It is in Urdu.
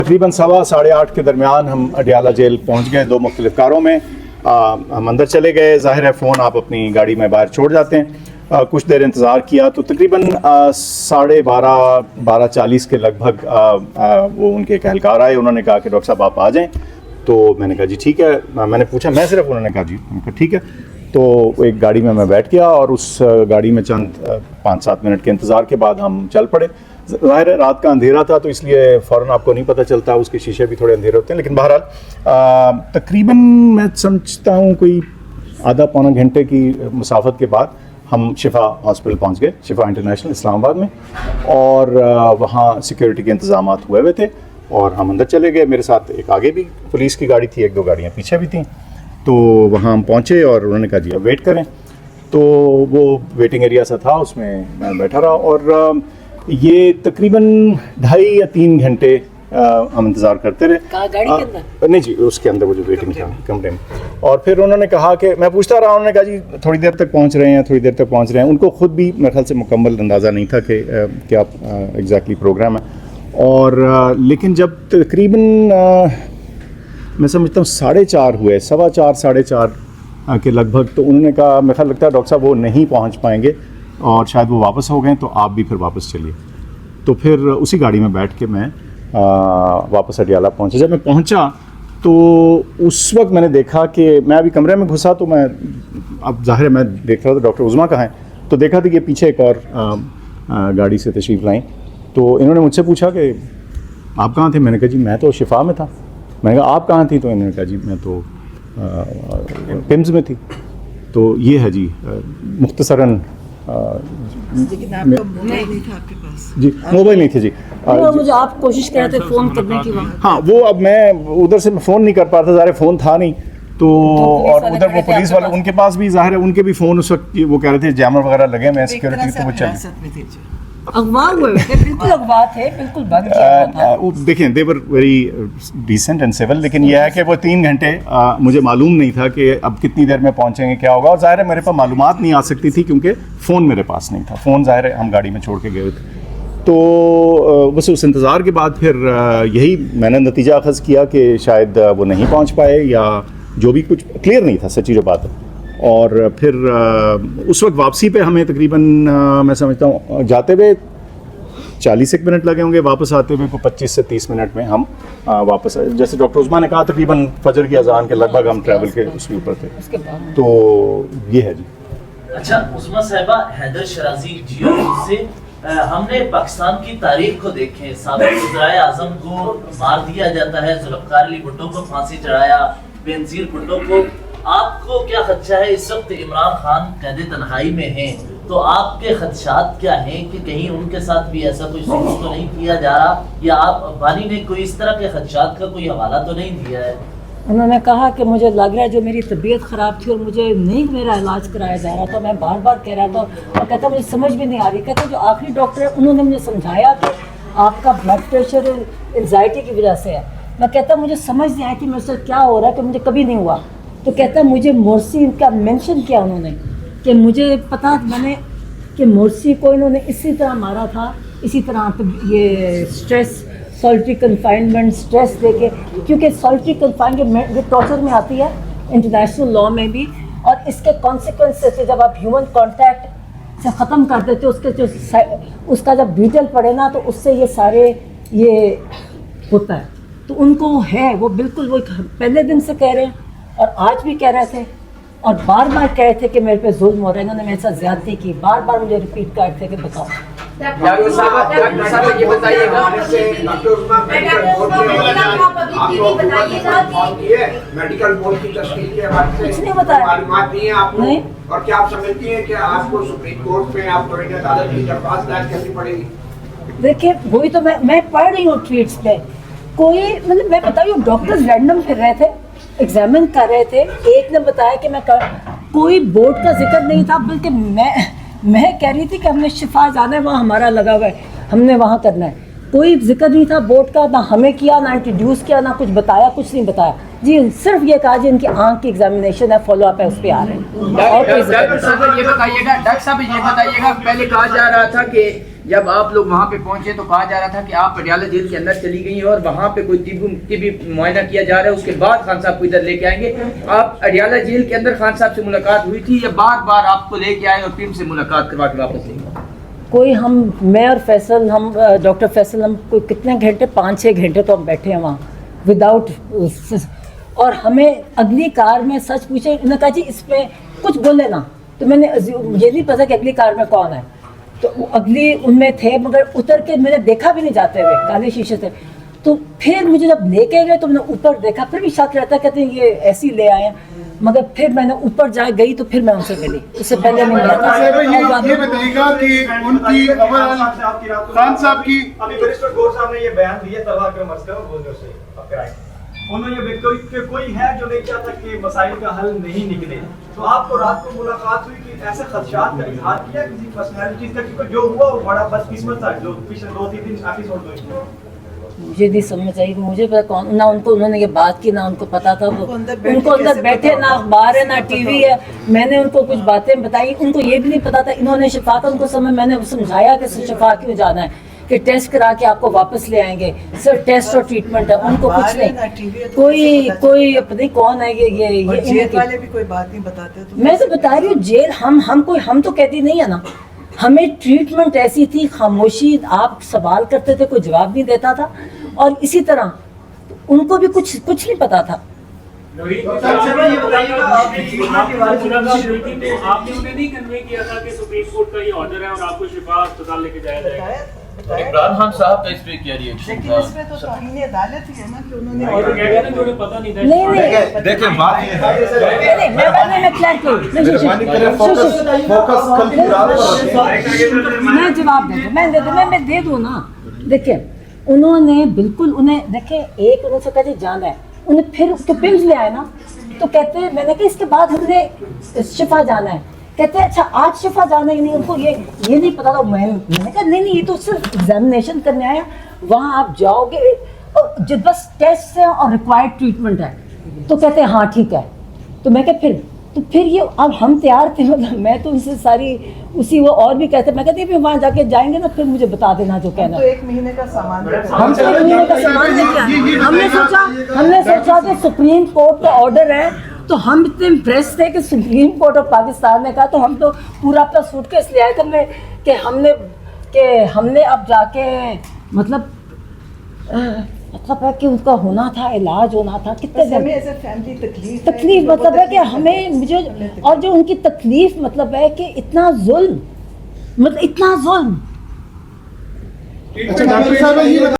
تقریباً 7:30 کے درمیان ہم اڈیالہ جیل پہنچ گئے 2 مختلف کاروں میں. ہم اندر چلے گئے. ظاہر ہے فون آپ اپنی گاڑی میں باہر چھوڑ جاتے ہیں. کچھ دیر انتظار کیا تو تقریباً 12:40 کے لگ بھگ وہ ان کے ایک اہلکار آئے. انہوں نے کہا کہ ڈاکٹر صاحب آپ آ جائیں. تو میں نے کہا جی ٹھیک ہے. میں نے پوچھا میں صرف, انہوں نے کہا جی. میں نے کہا ٹھیک ہے. تو ایک گاڑی میں بیٹھ گیا اور اس گاڑی میں چند 5-7 منٹ کے انتظار کے بعد ہم چل پڑے. ظاہر ہے رات کا اندھیرا تھا تو اس لیے فوراً آپ کو نہیں پتہ چلتا, اس کے شیشے بھی تھوڑے اندھیرے ہوتے ہیں. لیکن بہرحال تقریباً میں سمجھتا ہوں کوئی آدھا پونا گھنٹے کی مسافت کے بعد ہم شفا ہاسپٹل پہنچ گئے, شفا انٹرنیشنل اسلام آباد میں. اور وہاں سیکیورٹی کے انتظامات ہوئے ہوئے تھے اور ہم اندر چلے گئے. میرے ساتھ ایک آگے بھی پولیس کی گاڑی تھی, 1-2 گاڑیاں پیچھے بھی تھیں. تو وہاں ہم پہنچے اور انہوں نے کہا جی اب ویٹ کریں. تو وہ ویٹنگ ایریا سا تھا, اس میں میں بیٹھا رہا اور یہ تقریباً 2.5 یا 3 گھنٹے ہم انتظار کرتے رہے. گاڑی کے اندر؟ نہیں جی, اس کے اندر وہ جو ویٹنگ تھا کمرے میں. اور پھر انہوں نے کہا کہ میں پوچھتا رہا, انہوں نے کہا جی تھوڑی دیر تک پہنچ رہے ہیں, تھوڑی دیر تک پہنچ رہے ہیں. ان کو خود بھی میرے خیال سے مکمل اندازہ نہیں تھا کہ کیا ایگزیکٹلی پروگرام ہے. اور لیکن جب تقریباً میں سمجھتا ہوں 4:30 ہوئے, 4:15 4:30 کے لگ بھگ, تو انہوں نے کہا میرے خیال لگتا ہے ڈاکٹر صاحب وہ نہیں پہنچ پائیں گے اور شاید وہ واپس ہو گئے, تو آپ بھی پھر واپس چلیے. تو پھر اسی گاڑی میں بیٹھ کے میں واپس اڈیالہ پہنچا. جب میں پہنچا تو اس وقت میں نے دیکھا کہ میں ابھی کمرے میں گھسا تو میں, اب ظاہر ہے میں دیکھ رہا تھا ڈاکٹر عظمیٰ کہاں ہیں, تو دیکھا تھا کہ پیچھے ایک اور گاڑی سے تشریف لائیں. تو انہوں نے مجھ سے پوچھا کہ آپ کہاں تھے. میں نے کہا جی میں تو شفا میں تھا. میں نے کہا آپ کہاں تھی؟ تو انہوں نے کہا جی میں تو پمز میں تھی. تو یہ ہے جی مختصراً. لیکن آپ کا موبائل نہیں تھا آپ کے پاس؟ جی موبائل نہیں تھے جی. مجھے آپ کوشش کر رہے تھے فون کرنے کی وہاں. ہاں وہ اب میں ادھر سے فون نہیں کر پا رہا تھا, ظاہر فون تھا نہیں. تو اور ادھر وہ پولیس والے ان کے پاس بھی ظاہر ہے ان کے بھی فون اس وقت وہ کہہ رہے تھے جیمر وغیرہ لگے میں سیکورٹی, تو وہ چل اغوا ہوئے تھے, بالکل اغوا تھے, بالکل بند کیا تھا. دیکھیں they were very decent and soul. لیکن یہ ہے کہ وہ 3 گھنٹے مجھے معلوم نہیں تھا کہ اب کتنی دیر میں پہنچیں گے, کیا ہوگا. اور ظاہر ہے میرے پاس معلومات نہیں آ سکتی تھی کیونکہ فون میرے پاس نہیں تھا. فون ظاہر ہے ہم گاڑی میں چھوڑ کے گئے تھے. تو بس اس انتظار کے بعد پھر یہی میں نے نتیجہ اخذ کیا کہ شاید وہ نہیں پہنچ پائے یا جو بھی کچھ کلیئر نہیں تھا سچی جو بات ہے. اور پھر اس وقت واپسی پہ ہمیں تقریباً میں سمجھتا ہوں جاتے ہوئے 40 منٹ لگے ہوں گے, واپس آتے ہوئے کو 25 سے 30 منٹ میں ہم واپس آئے. جیسے ڈاکٹر عظمیٰ نے کہا تقریباً فجر کی اذان کے لگ بھگ ہم ٹریول کے اس کے اوپر تھے. تو یہ ہے جی. اچھا عظمیٰ صاحبہ, حیدر شرازی جیو سے ہم نے پاکستان کی تاریخ کو دیکھیں, سابق وزرائے اعظم کو مار دیا جاتا ہے, ذوالفقار علی بھٹو کو پھانسی چڑھایا, بینظیر بھٹو کو. آپ کو کیا خدشہ ہے اس وقت عمران خان قید تنہائی میں ہیں, تو آپ کے خدشات کیا ہیں کہ کہیں ان کے ساتھ بھی ایسا کوئی سلوک تو نہیں کیا جا رہا, یا آپ بانی نے کوئی اس طرح کے خدشات کا کوئی حوالہ تو نہیں دیا ہے؟ انہوں نے کہا کہ مجھے لگ رہا ہے جو میری طبیعت خراب تھی اور مجھے نہیں میرا علاج کرایا جا رہا تھا, میں بار بار کہہ رہا تھا اور کہتا مجھے سمجھ بھی نہیں آ رہی. کہتا جو آخری ڈاکٹر ہے انہوں نے مجھے سمجھایا کہ آپ کا بلڈ پریشر انزائٹی کی وجہ سے ہے. میں کہتا مجھے سمجھ نہیں آئی کہ میرے سے کیا ہو رہا ہے کہ مجھے کبھی نہیں ہوا. تو کہتا مجھے مورسی کا مینشن کیا انہوں نے کہ مجھے پتا میں نے کہ مورسی کو انہوں نے اسی طرح مارا تھا, اسی طرح یہ stress solitary confinement stress they کے, کیونکہ سالٹری کنفائنمنٹ یہ ٹارچر میں آتی ہے انٹرنیشنل لاء میں بھی, اور اس کے کانسیکوینسز سے جب آپ ہیومن کانٹیکٹ سے ختم کر دیتے اس کے جو اس کا جب ڈیٹیل پڑے نا تو اس سے یہ سارے یہ ہوتا ہے. تو ان کو ہے وہ بالکل وہ پہلے دن سے کہہ رہے ہیں اور آج بھی کہہ رہے تھے اور بار بار کہہ رہے تھے کہ میرے پہ ظلم ہو رہا ہے, انہوں نے میرے ساتھ زیادتی کی, بار بار مجھے ریپیٹ کر رہے تھے کہ بتاؤ. کچھ نہیں بتایا نہیں. اور کیا آپ سمجھتی ہیں کہ آپ کو سپریم کورٹ میں آپ توہین عدالت کی درخواست دائر کرنی پڑے گی؟ دیکھیں وہی تو میں پڑھ رہی ہوں ٹویٹس پہ, کوئی مطلب میں بتا رہی ہوں ڈاکٹرز رینڈم پھر رہے تھے, ایگزامن کر رہے تھے. ایک نے بتایا کہ میں کوئی بورڈ کا ذکر نہیں تھا, بلکہ میں کہہ رہی تھی کہ ہم نے شفا جانا ہے, وہاں ہمارا لگا ہوا ہے, ہم نے وہاں کرنا ہے. کوئی ذکر نہیں تھا بورڈ کا, نہ ہمیں کیا, نہ انٹروڈیوس کیا, نہ کچھ بتایا, کچھ نہیں بتایا. جی صرف یہ کہا جی ان کی آنکھ کی ایگزامینیشن ہے، فالو اپ ہے، اس پہ آ رہے ہیں اور کوئی ذکر ڈاکٹر صاحب یہ بتائیے گا پہلے کہا جا رہا تھا کہ جب آپ لوگ وہاں پہ پہنچے تو کہا جا رہا تھا کہ آپ پٹیالہ جیل کے اندر چلی گئی ہیں اور وہاں پہ کوئی طبی معائنہ کیا جا رہا ہے، اس کے بعد خان صاحب کو ادھر لے کے آئیں گے. آپ پٹیالہ جیل کے اندر خان صاحب سے ملاقات ہوئی تھی یا بار بار آپ کو لے کے آئے اور ٹیم سے ملاقات کروا کے واپس لے گئے؟ کوئی میں اور فیصل، ہم ڈاکٹر فیصل، ہم کوئی کتنے گھنٹے 5-6 گھنٹے تو ہم بیٹھے ہیں وہاں وداؤٹ، اور ہمیں اگلی کار میں سچ پوچھے انہوں نے کہا جی اس پہ کچھ بولے نا، تو میں نے یہ نہیں پتا کہ اگلی کار میں کون ہے، تو اگلی ان میں تھے مگر اتر کے میں نے دیکھا بھی نہیں جاتے ہوئے، کالے شیشے تھے. تو پھر مجھے جب لے کے گئے تو میں نے اوپر دیکھا، پھر بھی شک رہتا کہتے ہیں یہ ایسے ہی لے آئے ہیں، مگر پھر میں نے اوپر جا گئی تو پھر میں ان سے ملی، اس سے پہلے نہیں ملا تھا. یہ بتائیے گا کہ ان کی خان صاحب کی ابھی بیرسٹر گور صاحب نے یہ بیان دیا طلبہ کے مسئلہ بولنے سے آپ کرائیں، انہوں نے یہ کہ کوئی ہے جو نہیں چاہتا کہ مسائل کا حل نہیں نکلے، تو آپ کو رات کو ملاقات ہوئی کہ ایسے خدشات کا اظہار کیا کسی پرسنالٹیز کا، کیونکہ جو ہوا وہ بڑا بدقسمت تھا جو پچھلے 2-3 دن ایپیسوڈ ہوئے. مجھے نہیں سمجھ آئی، مجھے پتا کون، نہ ان کو انہوں نے یہ بات کی، نہ ان کو پتا تھا، ان کو اندر بیٹھے، نہ اخبار ہے نہ ٹی وی ہے. میں نے ان کو کچھ باتیں بتائی، ان کو یہ بھی نہیں پتا تھا. انہوں نے شفا کا ان کو میں نے سمجھایا کہ شفا کیوں جانا ہے، کہ ٹیسٹ کرا کے آپ کو واپس لے آئیں گے، صرف ٹیسٹ اور ٹریٹمنٹ ہے، ان کو کچھ نہیں. کوئی پتہ نہیں کون ہے یہ جیل والے بھی کوئی بات نہیں بتاتے. میں تو بتا رہی ہوں جیل ہم تو کہتی نہیں ہے نا، ہمیں ٹریٹمنٹ ایسی تھی، خاموشی، آپ سوال کرتے تھے کوئی جواب نہیں دیتا تھا، اور اسی طرح ان کو بھی کچھ نہیں پتا تھا. آپ نے انہیں نہیں کنوے کیا تھا کہ سپریم کورٹ کا یہ آرڈر ہے اور آپ کو شفا اسپتال لے کے جایا جائے گا؟ عمران خان صاحب کا اس پہ کیا ریئیکشن لیکن تھا؟ اس میں تو توہین عدالت ہی ہے نا کہ انہوں نے اور وہ کہتے ہیں نا جو انہیں پتہ نہیں تھا. نہیں دیکھیں بات یہ ہے میں جواب دے دوں نا. دیکھیں انہوں نے بالکل، انہیں دیکھیں ایک انہوں سے کہا جی جانا ہے، انہیں پھر اس کے پمز لے آئے نا، تو کہتے ہیں میں نے کہا اس کے بعد ہم نے شفا جانا ہے، کہتے ہیں اچھا آج شفا جانا ہی نہیں، ان کو یہ نہیں پتا تھا. میں نے کہا نہیں یہ تو صرف ایگزامینیشن کرنے آیا، وہاں آپ جاؤ گے اور بس ٹیسٹ ہے اور ریکوائرڈ ٹریٹمنٹ ہے. تو کہتے ہیں ہاں ٹھیک ہے. تو میں کہ پھر یہ اب ہم تیار تھے، مطلب میں تو ان سے ساری اسی وہ اور بھی کہتے، میں کہتی وہاں جا کے جائیں گے نا پھر مجھے بتا دینا جو کہنا. تو 1 مہینے کا سامان ہم تو 1 مہینے کا سامان لے کے آئے. ہم نے سوچا کہ سپریم کورٹ کا آرڈر ہے، تو ہم اتنے امپریس تھے کہ سپریم کورٹ آف پاکستان نے کہا، تو ہم تو پورا اپنا سوٹ کیس لے آئے تھے کہ ہم نے اب جا کے مطلب ہے کہ اس کا ہونا تھا، علاج ہونا تھا. کتنے فیملی تکلیف مطلب ہے کہ مجھے اور جو ان کی تکلیف مطلب ہے کہ اتنا ظلم. ڈاکٹر صاحب